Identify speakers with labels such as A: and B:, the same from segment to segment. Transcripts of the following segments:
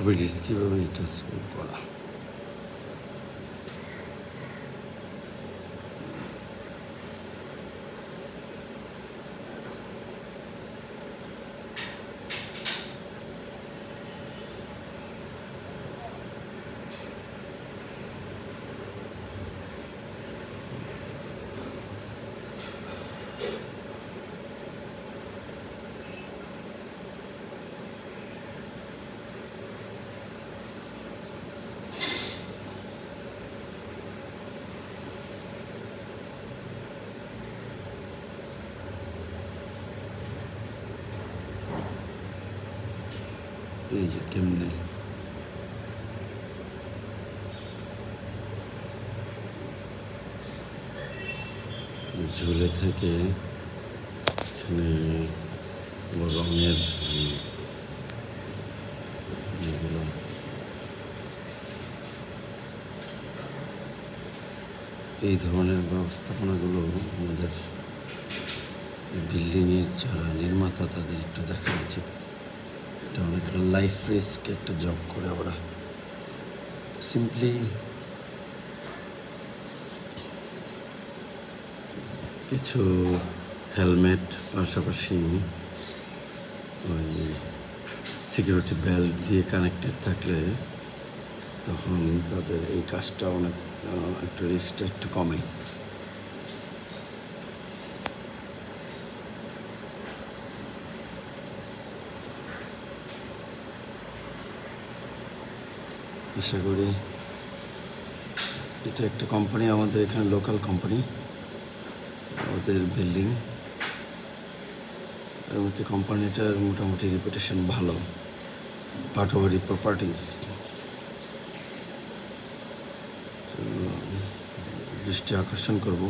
A: খুবই রিস্কিভাবে এটা করা। এই যে কেমনে ঝুলে থেকে এখানে রঙের এগুলো এই ধরনের ব্যবস্থাপনাগুলো আমাদের বিল্ডিংয়ের যারা নির্মাতা তাদের একটু দেখা উচিত। এটা অনেকটা লাইফ রিস্ক একটা জব করে ওরা সিম্পলি কিছু হেলমেট পাশাপাশি ওই সিকিউরিটি বেল্ট দিয়ে কানেক্টেড থাকলে তখন তাদের এই কাজটা অনেক একটু রিস্কটা একটু কমে। আশা করি এটা একটা কোম্পানি, আমাদের এখানে লোকাল কোম্পানি, ওদের বিল্ডিং এর মধ্যে কোম্পানিটার মোটামুটি রেপুটেশন ভালো, পাটোয়ারি প্রপার্টিজ। তো দৃষ্টি আকর্ষণ করব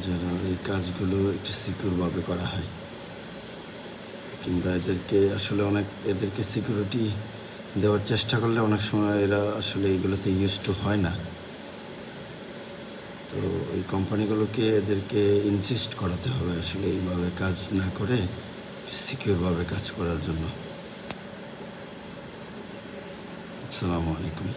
A: যেন এই কাজগুলো একটু সিকিউরভাবে করা হয়, কিংবা এদেরকে সিকিউরিটি দেওয়ার চেষ্টা করলে অনেক সময় এরা আসলে এইগুলোতে ইউজ টু হয় না। তো এই কোম্পানিগুলোকে এদেরকে ইনসিস্ট করাতে হবে আসলে এইভাবে কাজ না করে সিকিউরভাবে কাজ করার জন্য। আসসালামু আলাইকুম।